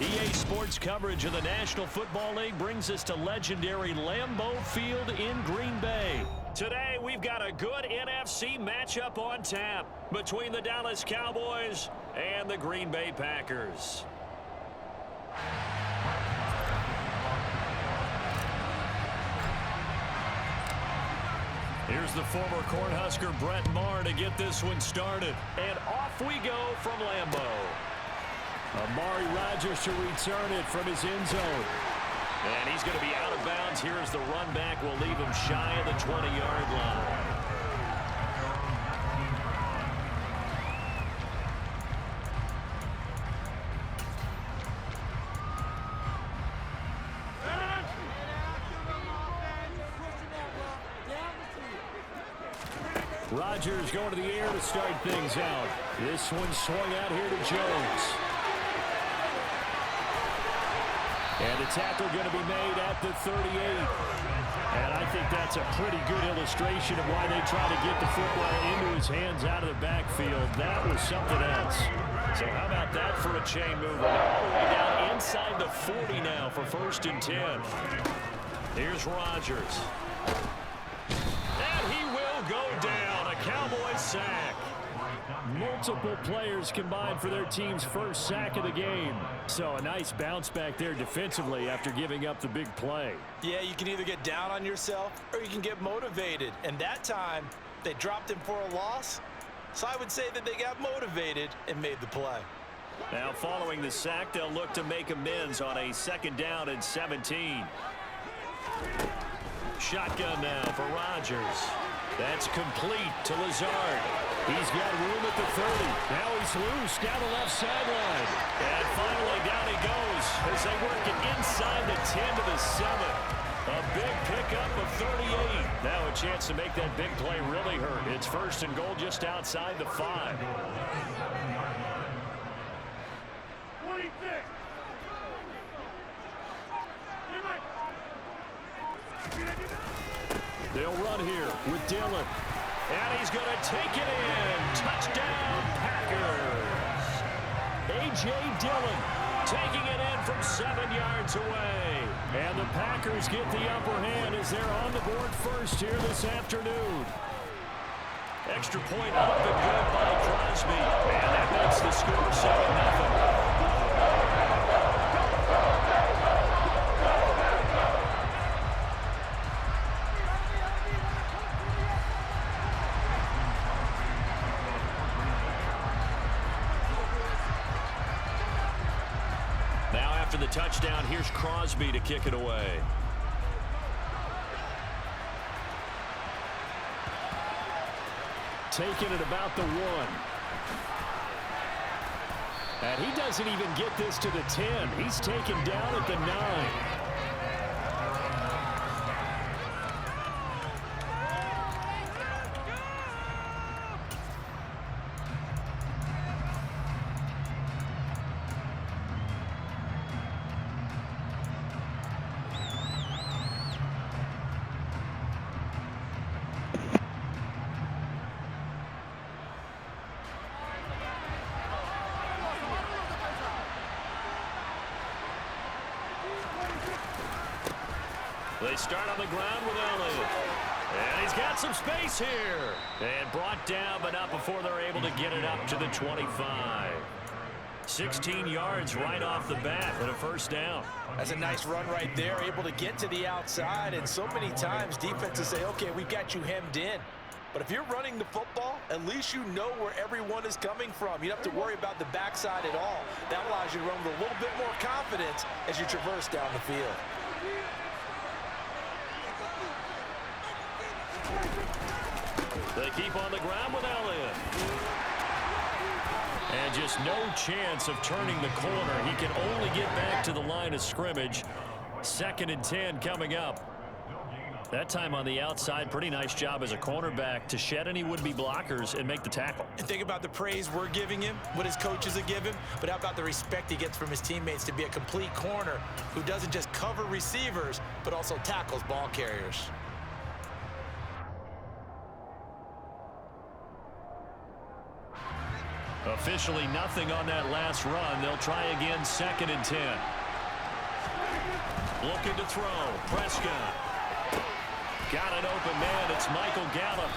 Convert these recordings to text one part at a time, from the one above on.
EA Sports coverage of the National Football League brings us to legendary Lambeau Field in Green Bay. Today, we've got a good NFC matchup on tap between the Dallas Cowboys and the Green Bay Packers. Here's the former Cornhusker Brett Maher to get this one started. And off we go from Lambeau. Amari Rodgers to return it from his end zone. And he's going to be out of bounds here as the run back will leave him shy of the 20-yard line. Rodgers going to the air to start things out. This one swung out here to Jones. And the tackle going to be made at the 38. And I think that's a pretty good illustration of why they try to get the football into his hands out of the backfield. That was something else. So how about that for a chain mover? All the way down inside the 40 now for 1st and 10. Here's Rodgers. And he will go down. A Cowboy sack. Multiple players combined for their team's first sack of the game. So a nice bounce back there defensively after giving up the big play. Yeah, you can either get down on yourself or you can get motivated. And that time, they dropped him for a loss. So I would say that they got motivated and made the play. Now following the sack, they'll look to make amends on a 2nd down and 17. Shotgun now for Rodgers. That's complete to Lazard. He's got room at the 30. Now he's loose down the left sideline. And finally down he goes as they work it inside the 10 to the 7. A big pickup of 38. Now a chance to make that big play really hurt. It's 1st and goal just outside the 5. They'll run here with Dillon. And he's going to take it in. Touchdown, Packers. A.J. Dillon taking it in from 7 yards away. And the Packers get the upper hand as they're on the board first here this afternoon. Extra point up and good by Crosby. And that makes the score 7-0. After the touchdown, here's Crosby to kick it away. Taking it about the 1. And he doesn't even get this to the 10. He's taken down at the 9. They start on the ground with Elliott. And he's got some space here. And brought down, but not before they're able to get it up to the 25. 16 yards right off the bat and a 1st down. That's a nice run right there, able to get to the outside. And so many times defenses say, okay, we've got you hemmed in. But if you're running the football, at least you know where everyone is coming from. You don't have to worry about the backside at all. That allows you to run with a little bit more confidence as you traverse down the field. They keep on the ground with Elliott. And just no chance of turning the corner. He can only get back to the line of scrimmage. 2nd and 10 coming up. That time on the outside, pretty nice job as a cornerback to shed any would-be blockers and make the tackle. And think about the praise we're giving him, what his coaches have given, but how about the respect he gets from his teammates to be a complete corner who doesn't just cover receivers, but also tackles ball carriers. Officially nothing on that last run. They'll try again, 2nd and 10. Looking to throw. Prescott. Got an open man. It's Michael Gallup.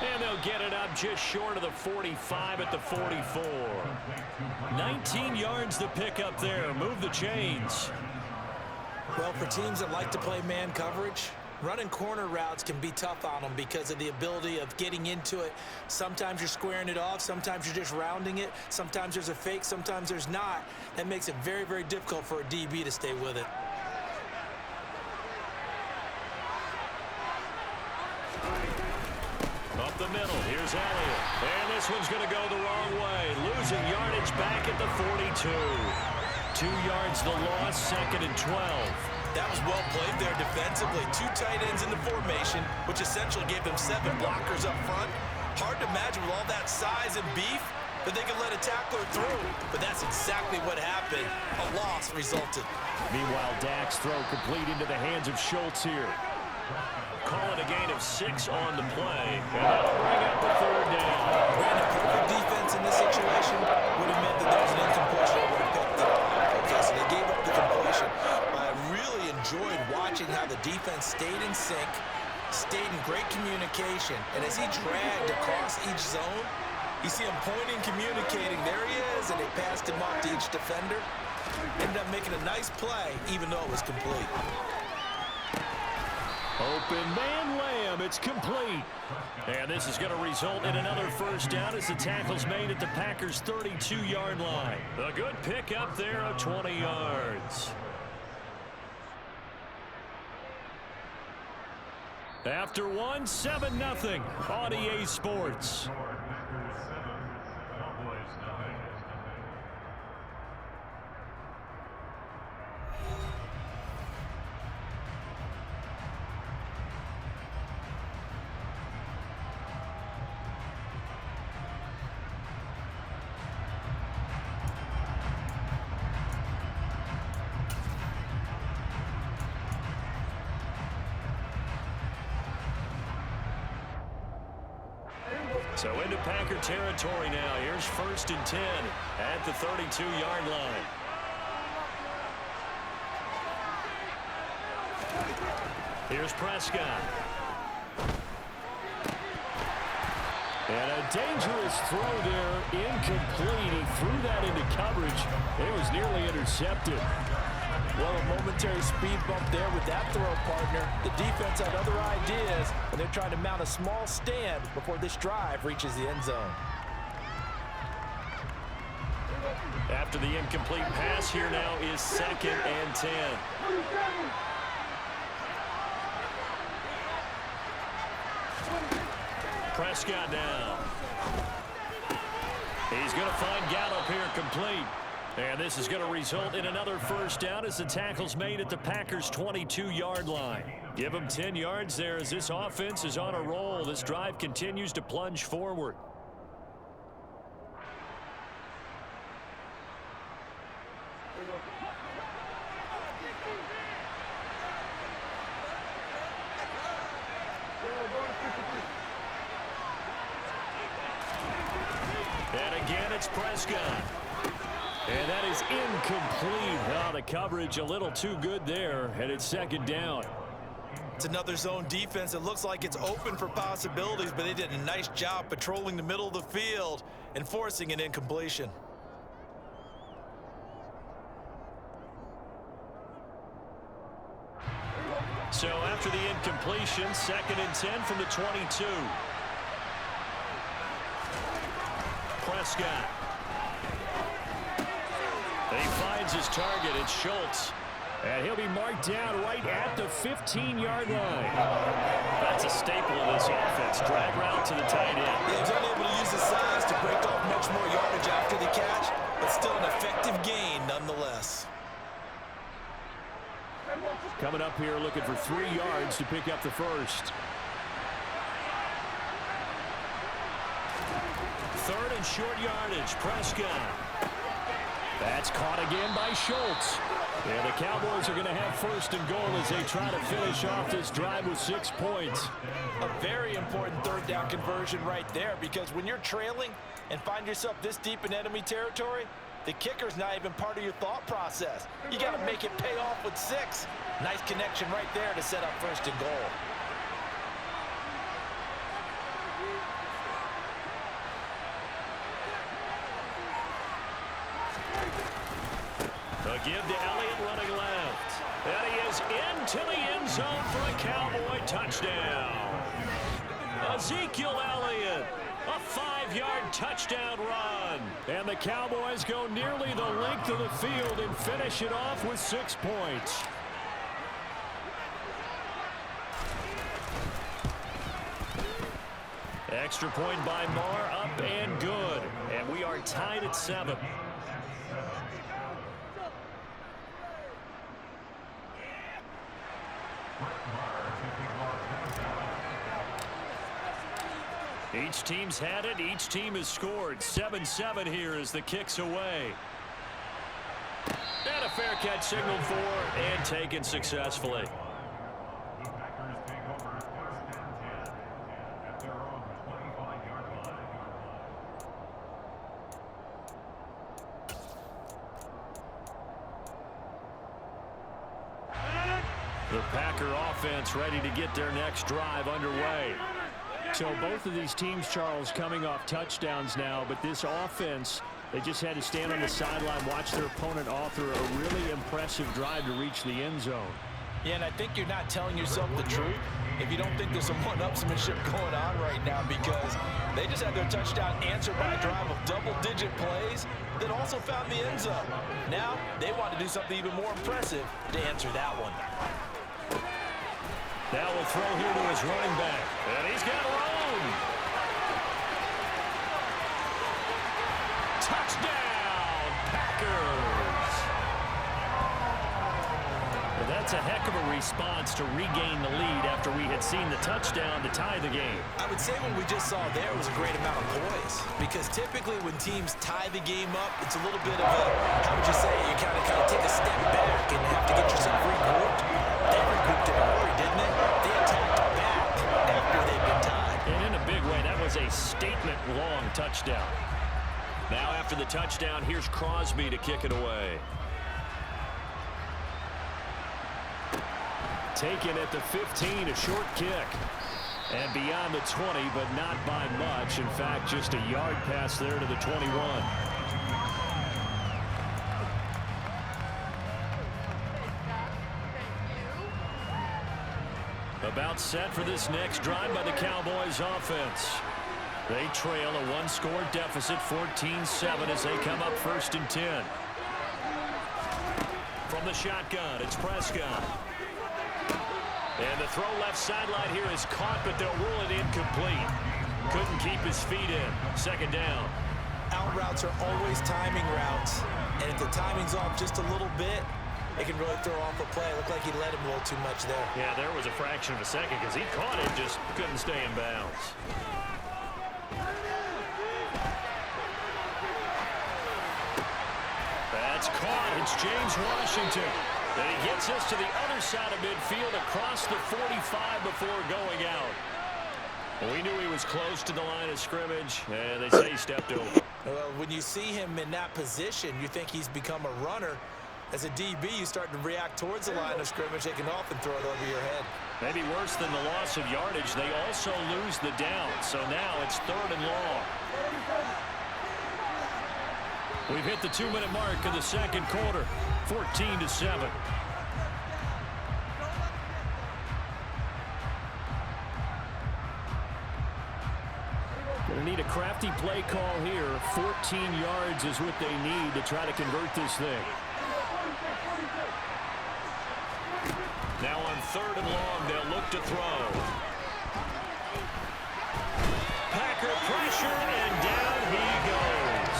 And they'll get it up just short of the 45 at the 44. 19 yards to pick up there. Move the chains. Well, for teams that like to play man coverage, running corner routes can be tough on them because of the ability of getting into it. Sometimes you're squaring it off. Sometimes you're just rounding it. Sometimes there's a fake. Sometimes there's not. That makes it very, very difficult for a DB to stay with it. Up the middle, here's Elliott. And this one's going to go the wrong way. Losing yardage back at the 42. 2 yards the loss, 2nd and 12. That was well played there defensively. 2 tight ends in the formation, which essentially gave them 7 blockers up front. Hard to imagine with all that size and beef that they could let a tackler through. But that's exactly what happened. A loss resulted. Meanwhile, Dak's throw complete into the hands of Schultz here. Call it a gain of 6 on the play. And that'll bring up the 3rd down. Brandon, perfect defense in this situation would have meant that there was an incompletion that would have picked it up. Okay, so they gave up the completion. I really enjoyed watching how the defense stayed in sync, stayed in great communication, and as he dragged across each zone, you see him pointing, communicating. There he is, and they passed him off to each defender. Ended up making a nice play, even though it was complete. Open man Lamb, it's complete. And this is going to result in another 1st down as the tackle's made at the Packers' 32-yard line. A good pick up there of 20 yards. After 1, 7-0 on EA Sports. So into Packer territory now. Here's 1st and 10 at the 32-yard line. Here's Prescott. And a dangerous throw there, incomplete. He threw that into coverage. It was nearly intercepted. Well, a momentary speed bump there with that throw, partner. The defense had other ideas, and they're trying to mount a small stand before this drive reaches the end zone. After the incomplete pass, here now is 2nd and 10. Prescott now. He's going to find Gallup here complete. And this is going to result in another 1st down as the tackle's made at the Packers' 22-yard line. Give them 10 yards there as this offense is on a roll. This drive continues to plunge forward. And again, it's Prescott. And that is incomplete. Oh, the coverage a little too good there, and it's 2nd down. It's another zone defense. It looks like it's open for possibilities, but they did a nice job patrolling the middle of the field and forcing an incompletion. So after the incompletion, 2nd and 10 from the 22. Prescott. He finds his target. It's Schultz. And he'll be marked down right at the 15-yard line. That's a staple of this offense. Drag route to the tight end. He was unable to use his size to break off much more yardage after the catch, but still an effective gain nonetheless. Coming up here looking for 3 yards to pick up the 1st. 3rd and short yardage. Prescott. That's caught again by Schultz. And the Cowboys are going to have first and goal as they try to finish off this drive with 6 points. A very important third down conversion right there, because when you're trailing and find yourself this deep in enemy territory, the kicker's not even part of your thought process. You got to make it pay off with 6. Nice connection right there to set up first and goal. A give to Elliott running left. And he is into the end zone for a Cowboy touchdown. Ezekiel Elliott, a 5-yard touchdown run. And the Cowboys go nearly the length of the field and finish it off with 6 points. Extra point by Marr, up and good. And we are tied at 7. Each team's had it. Each team has scored. 7-7 here as the kick's away. And a fair catch signaled for and taken successfully. The Packer offense ready to get their next drive underway. So both of these teams, Charles, coming off touchdowns now, but this offense, they just had to stand on the sideline, watch their opponent author a really impressive drive to reach the end zone. Yeah, and I think you're not telling yourself the truth if you don't think there's some one-upsmanship going on right now, because they just had their touchdown answered by a drive of double-digit plays that also found the end zone. Now they want to do something even more impressive to answer that one. Now we'll throw here to his running back. And he's got room. Touchdown, Packers. Well, that's a heck of a response to regain the lead after we had seen the touchdown to tie the game. I would say what we just saw there was a great amount of poise, because typically when teams tie the game up, it's a little bit of a, how would you say, you kind of take a step back and have to get yourself regrouped. They regrouped in a hurry, didn't they? They attacked back after they've been tied. And in a big way, that was a statement-long touchdown. Now after the touchdown, here's Crosby to kick it away. Taken at the 15, a short kick. And beyond the 20, but not by much. In fact, just a yard pass there to the 21. About set for this next drive by the Cowboys offense. They trail a one-score deficit, 14-7, as they come up first and 10. From the shotgun, it's Prescott. And the throw left sideline here is caught, but they'll rule it incomplete. Couldn't keep his feet in. Second down. Out routes are always timing routes, and if the timing's off just a little bit, it can really throw off a play. It looked like he let him a little too much there. Yeah, there was a fraction of a second because he caught it, just couldn't stay in bounds. That's caught. It's James Washington. And he gets us to the other side of midfield across the 45 before going out. Well, we knew he was close to the line of scrimmage, and they say he stepped over. Well, when you see him in that position, you think he's become a runner. As a DB, you start to react towards the line of scrimmage. They can often throw it over your head. Maybe worse than the loss of yardage, they also lose the down. So now it's 3rd and long. We've hit the 2-minute mark of the second quarter, 14-7. Going to need a crafty play call here. 14 yards is what they need to try to convert this thing. Now on 3rd and long, they'll look to throw. Packer pressure, and down he goes.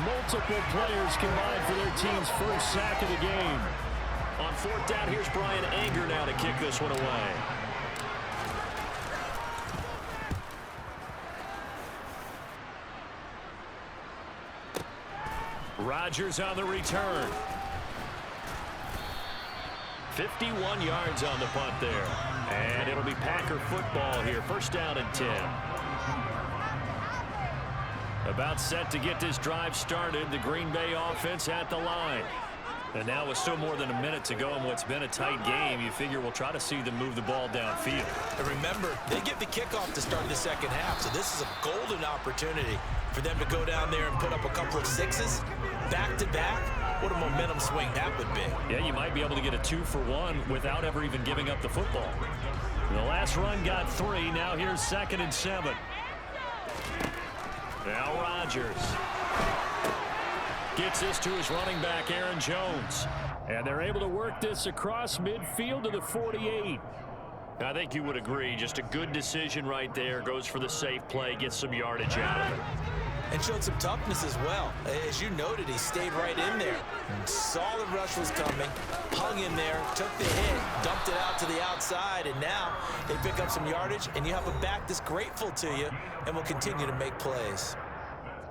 Multiple players combined for their team's first sack of the game. On 4th down, here's Brian Anger now to kick this one away. Rodgers on the return. 51 yards on the punt there. And it'll be Packer football here. First down and 10. About set to get this drive started. The Green Bay offense at the line. And now with still more than a minute to go in what's been a tight game, you figure we'll try to see them move the ball downfield. And remember, they get the kickoff to start the second half, so this is a golden opportunity for them to go down there and put up a couple of sixes back-to-back. What a momentum swing that would be. Yeah, you might be able to get a 2-for-1 without ever even giving up the football. The last run got 3. Now here's 2nd and 7. Now Rodgers gets this to his running back, Aaron Jones. And they're able to work this across midfield to the 48. I think you would agree, just a good decision right there. Goes for the safe play, gets some yardage out of it. And showed some toughness as well. As you noted, he stayed right in there. Saw the rush was coming, hung in there, took the hit, dumped it out to the outside, and now they pick up some yardage, and you have a back that's grateful to you and will continue to make plays.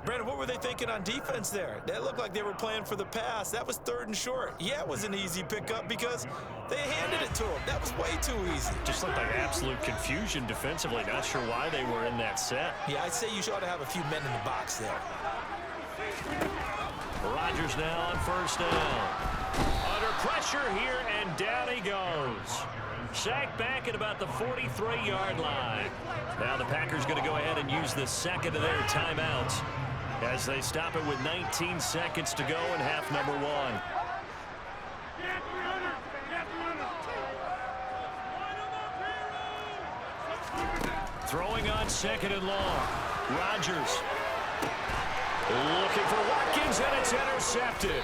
Brandon, what were they thinking on defense there? That looked like they were playing for the pass. That was 3rd and short. Yeah, it was an easy pickup because they handed it to him. That was way too easy. Just looked like absolute confusion defensively. Not sure why they were in that set. Yeah, I'd say you ought to have a few men in the box there. Rodgers now on first down. Under pressure here, and down he goes. Sacked back at about the 43-yard line. Now the Packers going to go ahead and use the second of their timeouts as they stop it with 19 seconds to go in half number 1. Throwing on 2nd and long. Rodgers looking for Watkins, and it's intercepted.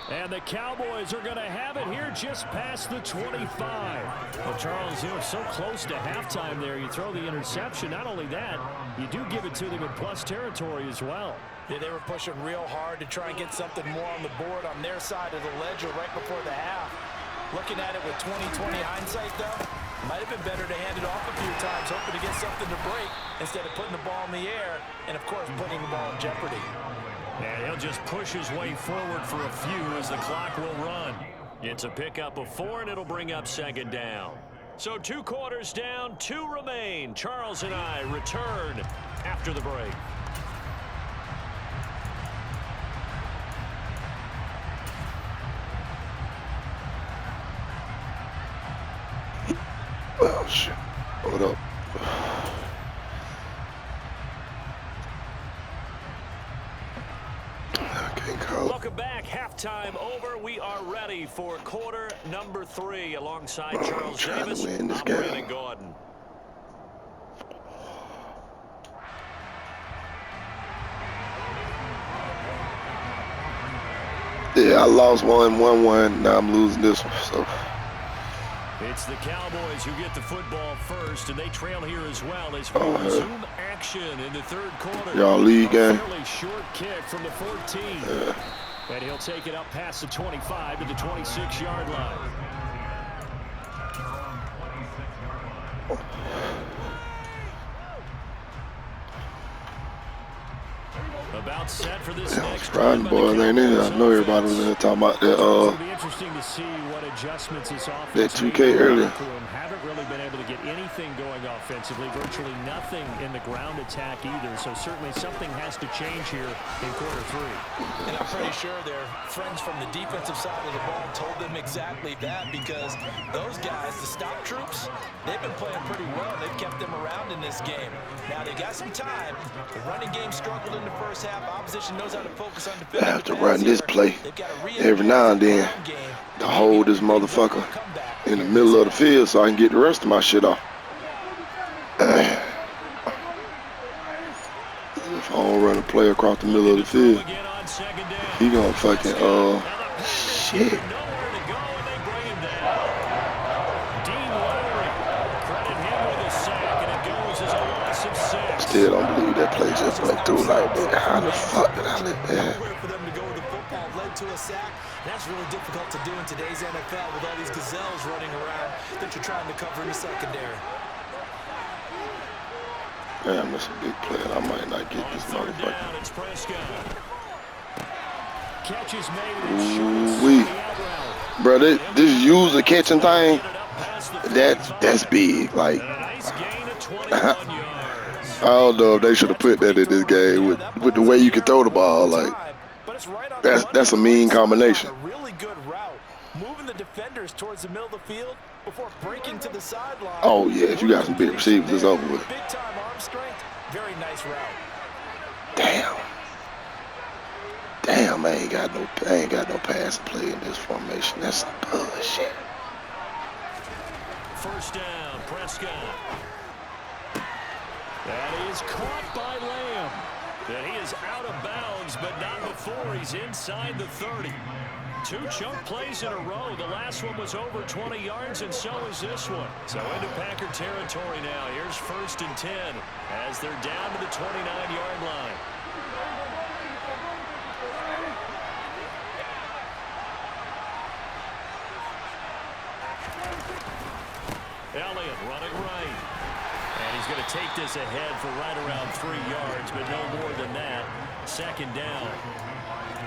And the Cowboys are going to have it here just past the 25. Well, Charles, you know, so close to halftime there. You throw the interception. Not only that, you do give it to them in plus territory as well. Yeah, they were pushing real hard to try and get something more on the board on their side of the ledger right before the half. Looking at it with 20/20 hindsight, though, might have been better to hand it off a few times, hoping to get something to break instead of putting the ball in the air and, of course, putting the ball in jeopardy. And he'll just push his way forward for a few as the clock will run. It's a pickup of 4, and it'll bring up 2nd down. So 2 quarters down, 2 remain. Charles and I return after the break. Oh, shit. What up? Welcome back. Halftime over. We are ready for quarter number 3 alongside Charles Davis. I'm Brandon Gordon. Yeah, I lost 1-1. Now I'm losing this one. So it's the Cowboys who get the football first, and they trail here as well as we resume action in the 3rd quarter. Y'all lead game. Fairly short kick from the 14. And he'll take it up past the 25 to the 26-yard line. About set for this next riding boys ain't in. I know everybody was in there talking about that. It'll be interesting to see what adjustments this offense that 2K earlier. Haven't really been able to get anything going offensively. Virtually nothing in the ground attack either. So certainly something has to change here in quarter 3. And I'm pretty sure their friends from the defensive side of the ball told them exactly that, because those guys, the stop troops, they've been playing pretty well. They've kept them around in this game. Now they got some time. The running game struggled in the first half. Opposition knows how to focus on defending. I have to run this play every now and then to hold this motherfucker in the middle of the field so I can get the rest of my shit off. If I don't run a play across the middle of the field, he gonna fucking shit. Still don't believe that play just went through like that. How the fuck did I let that? For them to go with the football led to a sack. That's really difficult to do in today's NFL with all these gazelles running around that you're trying to cover in the secondary. Damn, that's a big play. I might not get this motherfucker. It's Prescott. catches made with Ooh-wee. Bro, this user catching thing, that's big. Like, I don't know if they should have put that in this game with the way you can throw the ball. Like, that's a mean combination. Really good route, moving the defenders towards the middle of the field before breaking to the sideline. Oh yeah, if you got some big receivers, it's over with. Big time arm strength, very nice route. Damn, I ain't got no passing play in this formation. That's some bullshit. First down, Prescott. That is caught by Lamb. And he is out of bounds, but not before he's inside the 30. 2 chunk plays in a row. The last one was over 20 yards, and so is this one. So into Packer territory now. Here's 1st and 10 as they're down to the 29-yard line. Elliott running right. And he's going to take this ahead for right around 3 yards, but no more than that. 2nd down.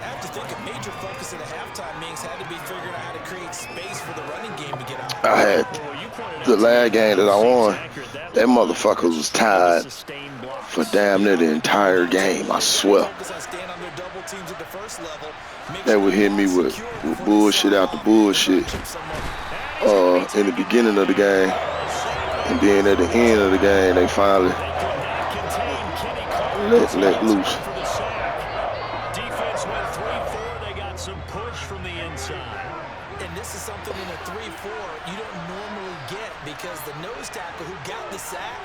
I have to think a major focus at a halftime meetings had to be figuring out how to create space for the running game to get out. I had the last game that I won. That motherfucker was tied for damn near the entire game, I swear. They would hit me with bullshit after bullshit in the beginning of the game. And then at the end of the game, they finally let loose. Defense went 3-4. They got some push from the inside. And this is something in a 3-4 you don't normally get because the nose tackle who got the sack,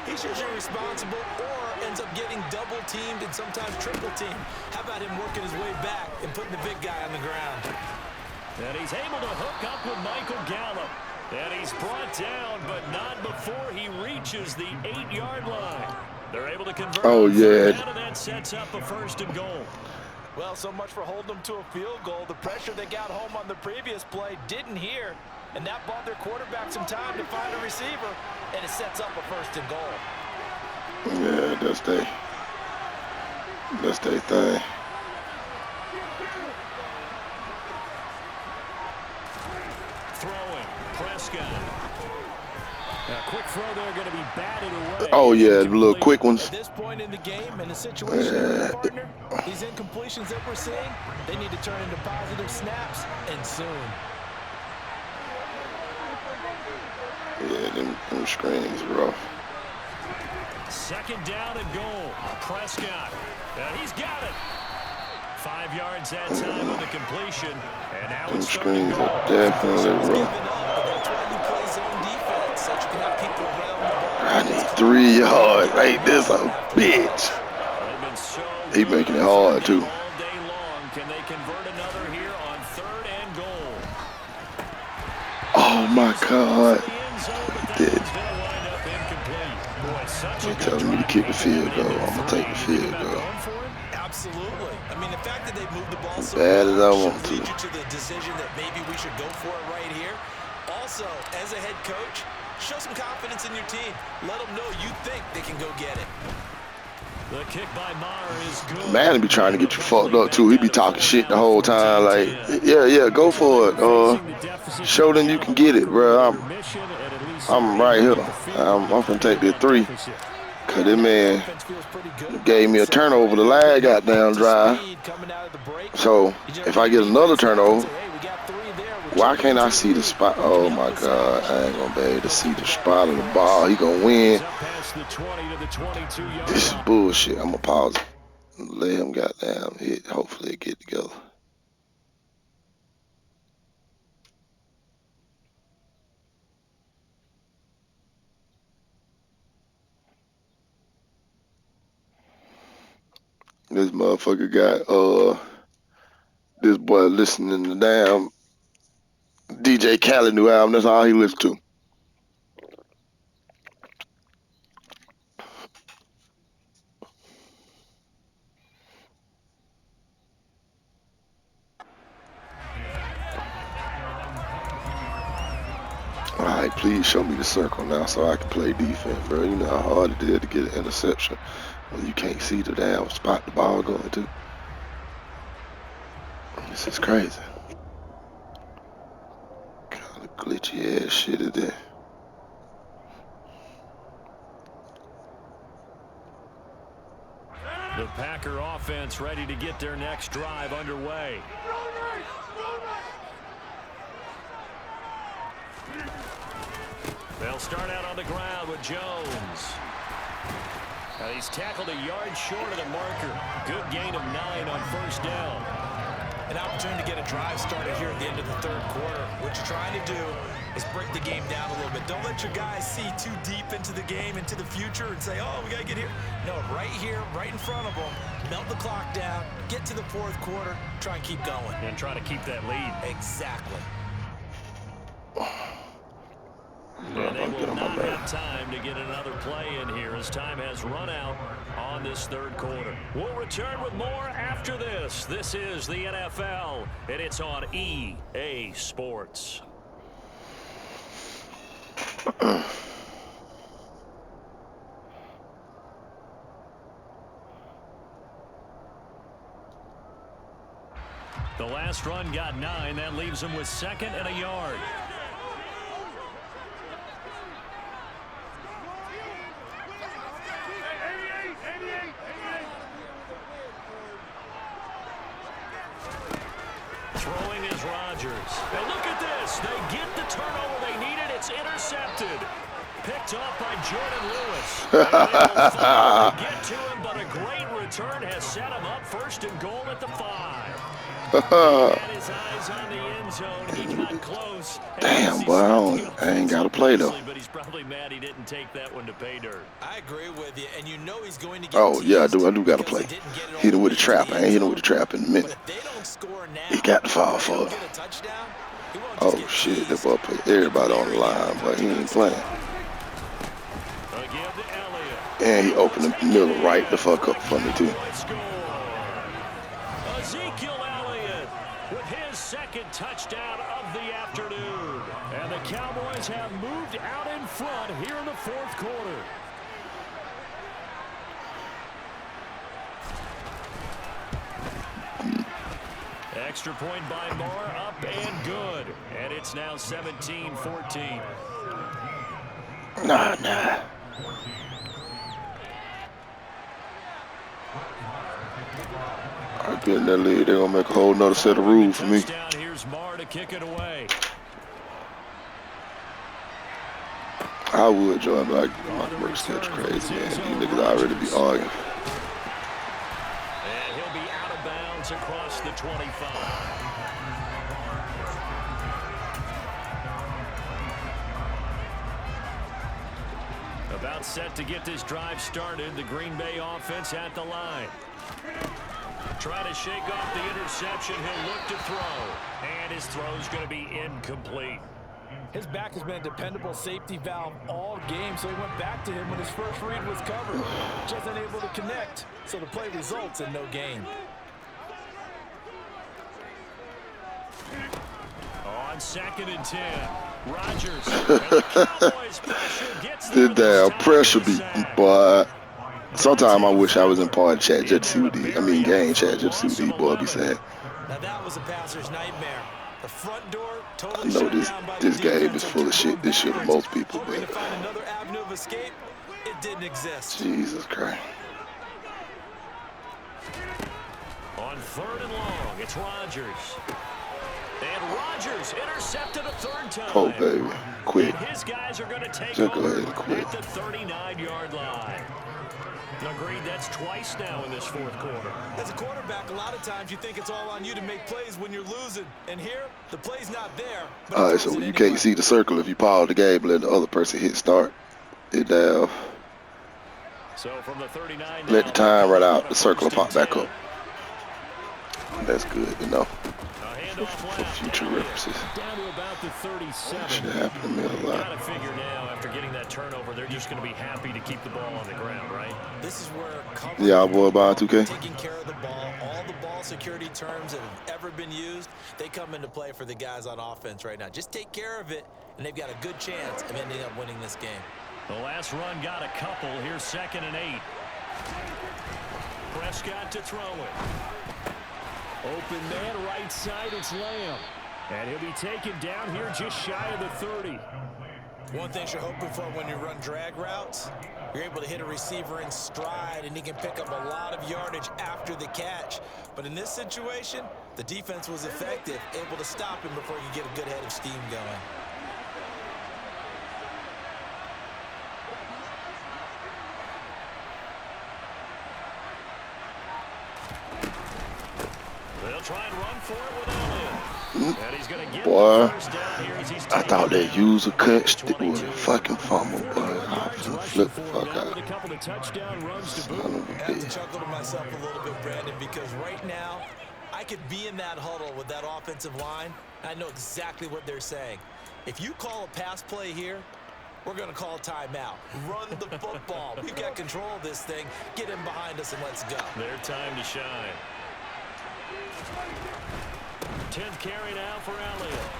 he's usually responsible or ends up getting double teamed and sometimes triple teamed. How about him working his way back and putting the big guy on the ground? And he's able to hook up with Michael Gallup. And he's brought down, but not before he reaches the 8-yard line. They're able to convert. Oh, yeah. And that sets up a 1st and goal. Well, so much for holding them to a field goal. The pressure they got home on the previous play didn't hear, and that bought their quarterback some time to find a receiver, and it sets up a 1st and goal. Yeah, that's their thing. Throwing, Prescott. Now, quick throw there, going to be batted away. Oh yeah, the little quick ones. At this point in the game, in the situation with the partner, these incompletions that we're seeing, they need to turn into positive snaps, and soon. Yeah, them screens are rough. 2nd down and goal. Prescott. And he's got it. 5 yards that time on the completion. And now Them it's screens are definitely rough. I need 3 yards. Ain't this a bitch? He making it hard too. All day long. Can they convert another here on 3rd and goal? Oh my God. Dead. They're telling me to kick the field goal. I'm gonna take the field goal. Absolutely. I mean, the fact that they moved the ball so bad as I want to. lead you to the decision that maybe we should go for it right here. Also, as a head coach, show some confidence in your team. Let them know you think they can go get it. The kick by Maher is good. Madden be trying to get you fucked up too. He be talking shit the whole time. Like, yeah, go for it. Show them you can get it, bro. I'm right here. I'm gonna take the 3. Cause this man gave me a turnover the last goddamn drive. So if I get another turnover, why can't I see the spot? Oh my God, I ain't gonna be able to see the spot of the ball. He gonna win. This is bullshit. I'm gonna pause it. Let him goddamn hit. Hopefully it get together. This motherfucker got this boy listening to damn DJ Khaled new album. That's all he listens to. All right, please show me the circle now so I can play defense, bro. You know how hard it is to get an interception when you can't see the damn spot the ball going to. This is crazy. Kind of glitchy ass shit is there. The Packer offense ready to get their next drive underway. They'll start out on the ground with Jones. He's tackled a yard short of the marker. Good gain of 9 on first down. An opportunity to get a drive started here at the end of the third quarter. What you're trying to do is break the game down a little bit. Don't let your guys see too deep into the game, into the future, and say, oh, we got to get here. No, right here, right in front of them. Melt the clock down, get to the fourth quarter, try and keep going. And try to keep that lead. Exactly. And they will not have time to get another play in here as time has run out on this third quarter. We'll return with more after this. This is the NFL, and it's on EA Sports. The last run got 9. That leaves him with 2nd and a yard. Throwing is Rodgers. And look at this. They get the turnover they needed. It's intercepted. Picked off by Jordan Lewis. And they get to him, but a great return has set him up 1st and goal at the 5. He had his eyes on the end zone. He got close. Damn, boy, I ain't got to play, though. But he's probably mad he didn't take that one to pay dirt. I agree with you, and you know he's going to get Oh, yeah, I do got to play. Hit him with a trap. I ain't hit him with a trap in a minute. He got to fall for it. Oh, shit, that boy put everybody on the line, but he ain't playing. And he opened the middle right the fuck up for me, too. With his 2nd touchdown of the afternoon. And the Cowboys have moved out in front here in the 4th quarter. Extra point by Moore, up and good. And it's now 17-14. Nah. I get in that lead, they're going to make a whole nother set of rules for me. Here's Moore to kick it away. I would join, but my work schedule's crazy, man. These niggas already be arguing. And he'll be out of bounds across the 25. About set to get this drive started. The Green Bay offense at the line. Trying to shake off the interception. He'll look to throw. And his throw's going to be incomplete. His back has been a dependable safety valve all game, so he went back to him when his first read was covered. Just unable to connect, so the play results in no gain. On 2nd and 10, Rodgers. The Cowboys pressure gets The damn pressure be, boy. Sometimes I wish I was in part chat just to see what game chat just to see what these boys be saying. Now that was a passer's nightmare. The front door I totally know this game is full of shit. This shit for most people, hoping to but find another avenue of escape, it didn't exist. Jesus Christ. On 3rd and long, it's Rodgers. And Rodgers intercepted a 3rd time. Oh, baby. Quick. And his guys are going to take Just go over ahead and quit. at the 39-yard line. Agreed, that's twice now in this 4th quarter. As a quarterback, a lot of times you think it's all on you to make plays when you're losing. And here, the play's not there. All right, so you can't see the circle if you pause the game and let the other person hit start. It down. So from the 39 Let the time run out. The circle will pop back up. That's good to know. For future references. Down to about the 37. Should happen in the middle a lot. Gotta figure now, after getting that turnover, they're just going to be happy to keep the ball on the ground, right? This is where Yeah, boy, buying 2K. taking care of the ball, all the ball security terms that have ever been used, they come into play for the guys on offense right now. Just take care of it, and they've got a good chance of ending up winning this game. The last run got a couple. Here's 2nd and 8. Prescott to throw it. Open man right side, it's Lamb. And he'll be taken down here just shy of the 30. One thing you're hoping for when you run drag routes, you're able to hit a receiver in stride, and he can pick up a lot of yardage after the catch. But in this situation, the defense was effective, able to stop him before he could get a good head of steam going. They'll try and run for it with Elliott. And he's going to get Boy, first down here as he's I thought that user cut stick was a fucking fumble, boy. I'm finna flip the fuck out. A couple of touchdown runs to boot. Son of a I have to bitch. chuckle to myself a little bit, Brandon, because right now, I could be in that huddle with that offensive line. I know exactly what they're saying. If you call a pass play here, we're going to call a timeout. Run the football. We've got control of this thing. Get him behind us and let's go. Their time to shine. 10th carry now for Elliott.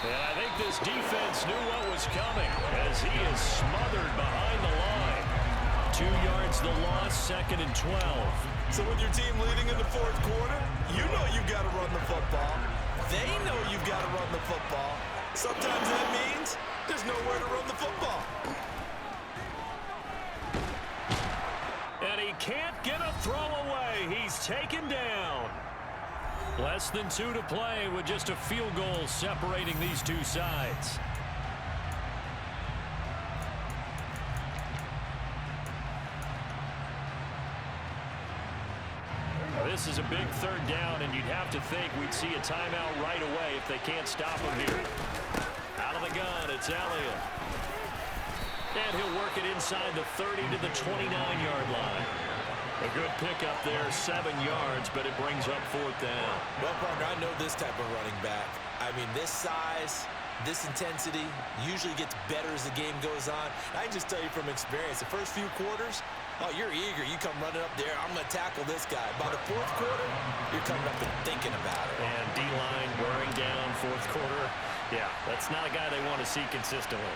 And I think this defense knew what was coming as he is smothered behind the line. 2 yards the loss, 2nd and 12. So with your team leading in the fourth quarter, you know you've got to run the football. They know you've got to run the football. Sometimes that means there's nowhere to run the football. And he can't get a throw away. He's taken down. Less than 2 to play with just a field goal separating these two sides. This is a big 3rd down, and you'd have to think we'd see a timeout right away if they can't stop him here. Out of the gun, it's Elliott. And he'll work it inside the 30 to the 29-yard line. A good pickup there, 7 yards, but it brings up 4th down. Well, partner, I know this type of running back. I mean, this size, this intensity usually gets better as the game goes on. I can just tell you from experience, the first few quarters, oh, you're eager. You come running up there. I'm going to tackle this guy. By the 4th quarter, you're coming up and thinking about it. And D-line wearing down 4th quarter. Yeah, that's not a guy they want to see consistently.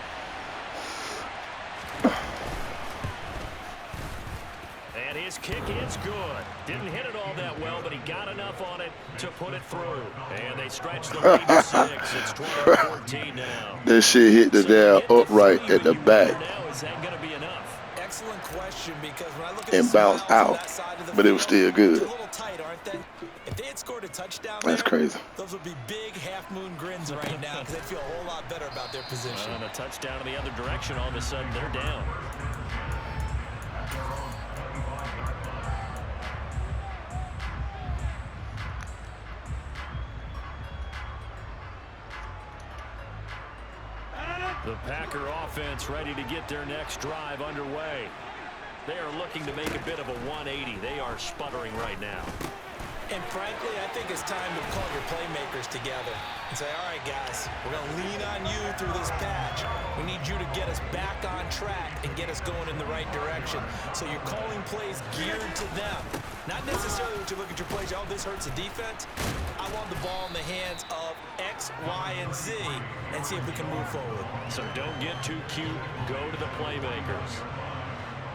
And his kick is good. Didn't hit it all that well, but he got enough on it to put it through. And they stretch the lead to 6. It's 12-14 now. That shit hit the damn upright at the back. Now, is that going to be enough? Excellent question, because when I look at And the bounced smiles on out, that side of the but it was field, still good. they're a little tight, aren't they? If they had scored a touchdown That's there, crazy. those would be big half-moon grins right now because they'd feel a whole lot better about their position. And a touchdown in the other direction, all of a sudden they're down. The Packer offense ready to get their next drive underway. They are looking to make a bit of a 180. They are sputtering right now. And frankly, I think it's time to call your playmakers together and say, all right, guys, we're going to lean on you through this patch. We need you to get us back on track and get us going in the right direction. So you're calling plays geared to them. Not necessarily when you look at your plays, oh, this hurts the defense. I want the ball in the hands of X, Y, and Z and see if we can move forward. So don't get too cute. Go to the playmakers.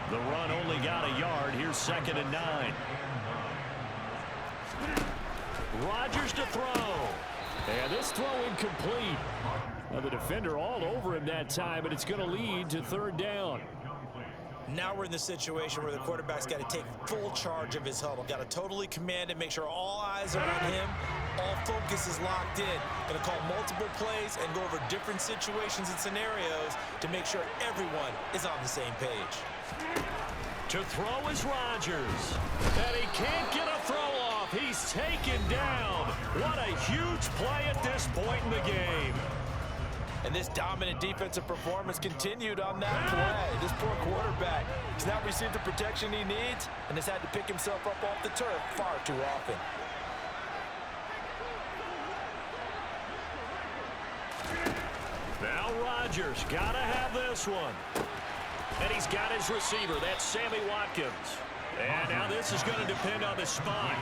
The run only got a yard. Here's 2nd and 9. Rodgers to throw. And this throw incomplete. Well, the defender all over him that time, but it's going to lead to 3rd down. Now we're in the situation where the quarterback's got to take full charge of his huddle. Got to totally command it, make sure all eyes are on him. All focus is locked in. Going to call multiple plays and go over different situations and scenarios to make sure everyone is on the same page. To throw is Rodgers. And he can't get a throw off. He's taken down. What a huge play at this point in the game. And this dominant defensive performance continued on that play. This poor quarterback has not received the protection he needs and has had to pick himself up off the turf far too often. Now Rodgers got to have this one. And he's got his receiver. That's Sammy Watkins. And now this is going to depend on the spot.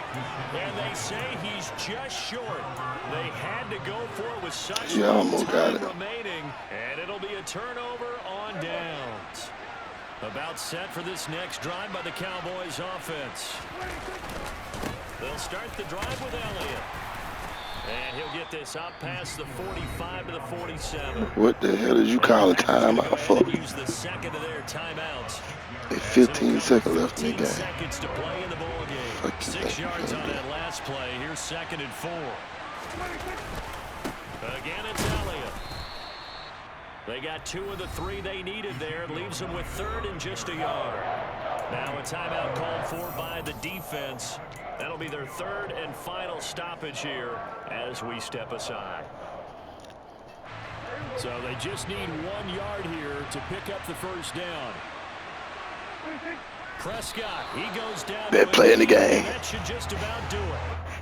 And they say he's just short. They had to go for it with such little time remaining. And it'll be a turnover on downs. About set for this next drive by the Cowboys offense. They'll start the drive with Elliott. And he'll get this up past the 45 to the 47. What the hell did you call a timeout for? Use the second of their timeouts. 15 seconds left in the 15 game. seconds to play in the ball game. 6 yards on that last play. Here's 2nd and 4. Again, it's Elliott. They got 2 of the 3 they needed there. It leaves them with 3rd and just a yard. Now a timeout called for by the defense. That'll be their 3rd and final stoppage here as we step aside. So they just need 1 yard here to pick up the first down. Prescott, he goes down. They're playing the game. That should just about do it.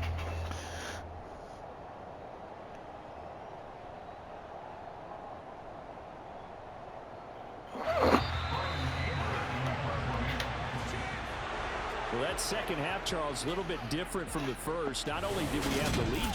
Well, that second half, Charles, a little bit different from the first. Not only did we have the lead